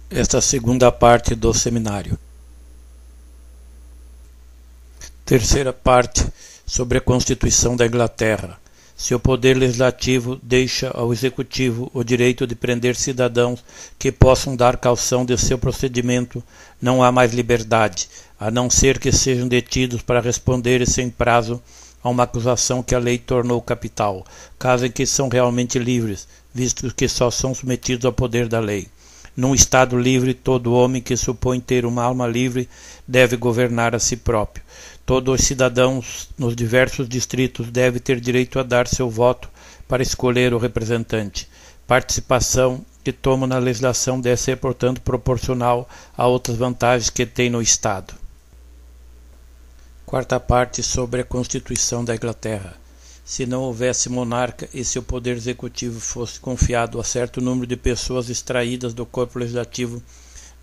esta segunda parte do seminário. Terceira parte, sobre a Constituição da Inglaterra. Seu poder legislativo deixa ao executivo o direito de prender cidadãos que possam dar caução de seu procedimento. Não há mais liberdade, a não ser que sejam detidos para responderem sem prazo a uma acusação que a lei tornou capital, caso em que são realmente livres, visto que só são submetidos ao poder da lei. Num Estado livre, todo homem que supõe ter uma alma livre deve governar a si próprio. Todos os cidadãos nos diversos distritos devem ter direito a dar seu voto para escolher o representante. Participação que tomam na legislação deve ser, portanto, proporcional a outras vantagens que tem no Estado. Quarta parte, sobre a Constituição da Inglaterra. Se não houvesse monarca e se o poder executivo fosse confiado a certo número de pessoas extraídas do corpo legislativo,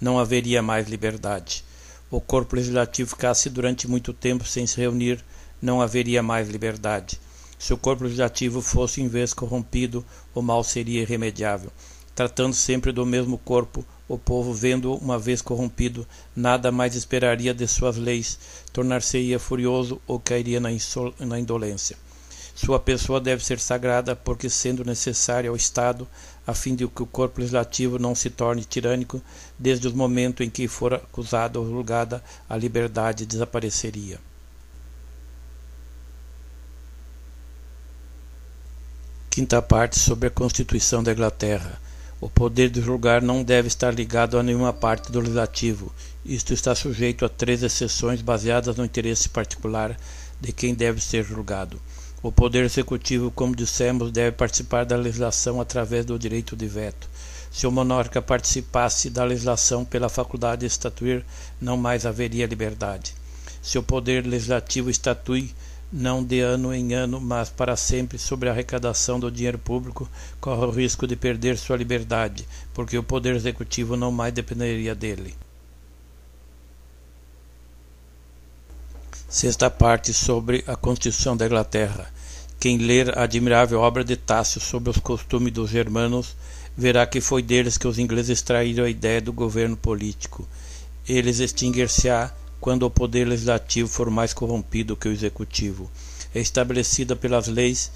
não haveria mais liberdade. O corpo legislativo ficasse durante muito tempo sem se reunir, não haveria mais liberdade. Se o corpo legislativo fosse em vez corrompido, o mal seria irremediável. Tratando sempre do mesmo corpo, o povo, vendo-o uma vez corrompido, nada mais esperaria de suas leis, tornar-se-ia furioso ou cairia na indolência. Sua pessoa deve ser sagrada, porque sendo necessária ao Estado, a fim de que o corpo legislativo não se torne tirânico, desde o momento em que for acusada ou julgada, a liberdade desapareceria. Quinta parte, sobre a Constituição da Inglaterra. O poder de julgar não deve estar ligado a nenhuma parte do legislativo. Isto está sujeito a 3 exceções baseadas no interesse particular de quem deve ser julgado. O poder executivo, como dissemos, deve participar da legislação através do direito de veto. Se o monarca participasse da legislação pela faculdade de estatuir, não mais haveria liberdade. Se o poder legislativo estatui, não de ano em ano, mas para sempre, sobre a arrecadação do dinheiro público, corre o risco de perder sua liberdade, porque o poder executivo não mais dependeria dele. Sexta parte, sobre a Constituição da Inglaterra. Quem ler a admirável obra de Tácito sobre os costumes dos germanos, verá que foi deles que os ingleses extraíram a ideia do governo político. Eles extinguir-se-á quando o poder legislativo for mais corrompido que o executivo. É estabelecida pelas leis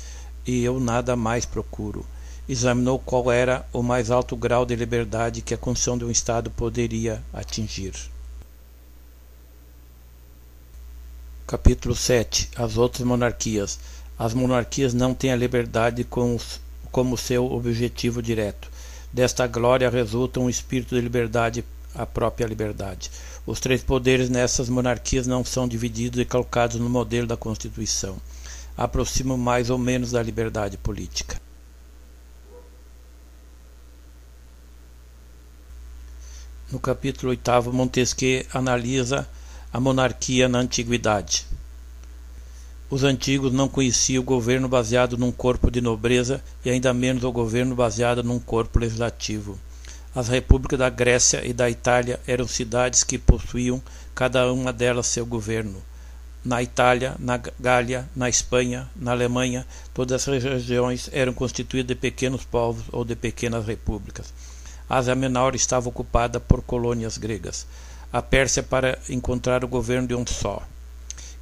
e eu nada mais procuro. Examinou qual era o mais alto grau de liberdade que a Constituição de um Estado poderia atingir. Capítulo 7. As outras monarquias. As monarquias não têm a liberdade como seu objetivo direto. Desta glória resulta um espírito de liberdade, a própria liberdade. Os 3 poderes nessas monarquias não são divididos e colocados no modelo da Constituição. Aproximam mais ou menos da liberdade política. No capítulo 8, Montesquieu analisa a monarquia na antiguidade. Os antigos não conheciam o governo baseado num corpo de nobreza e ainda menos o governo baseado num corpo legislativo. As repúblicas da Grécia e da Itália eram cidades que possuíam cada uma delas seu governo. Na Itália, na Gália, na Espanha, na Alemanha, todas essas regiões eram constituídas de pequenos povos ou de pequenas repúblicas. A Ásia Menor estava ocupada por colônias gregas. A Pérsia para encontrar o governo de um só.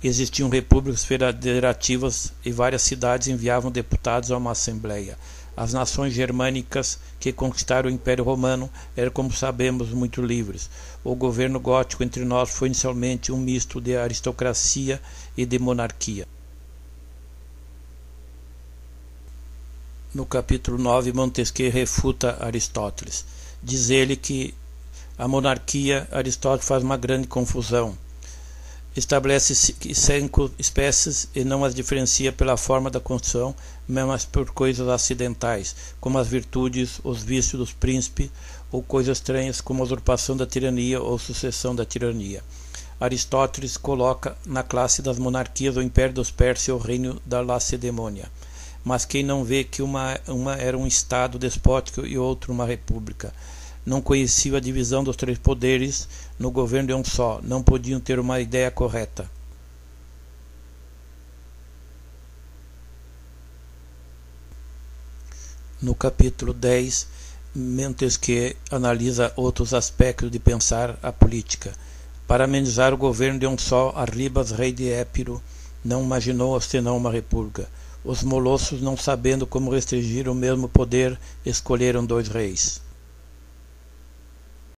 Existiam repúblicas federativas e várias cidades enviavam deputados a uma assembleia. As nações germânicas que conquistaram o Império Romano eram, como sabemos, muito livres. O governo gótico entre nós foi inicialmente um misto de aristocracia e de monarquia. No capítulo 9, Montesquieu refuta Aristóteles. Diz ele que a monarquia, Aristóteles faz uma grande confusão. Estabelece 5 espécies e não as diferencia pela forma da Constituição, mas por coisas acidentais, como as virtudes, os vícios dos príncipes, ou coisas estranhas como a usurpação da tirania ou sucessão da tirania. Aristóteles coloca na classe das monarquias o Império dos Persas e o reino da Lacedemônia. Mas quem não vê que uma era um Estado despótico e outro uma república? Não conheciam a divisão dos 3 poderes no governo de um só, não podiam ter uma ideia correta. No capítulo 10, Montesquieu analisa outros aspectos de pensar a política. Para amenizar o governo de um só, Arribas, rei de Épiro, não imaginou senão uma república. Os molossos, não sabendo como restringir o mesmo poder, escolheram 2 reis.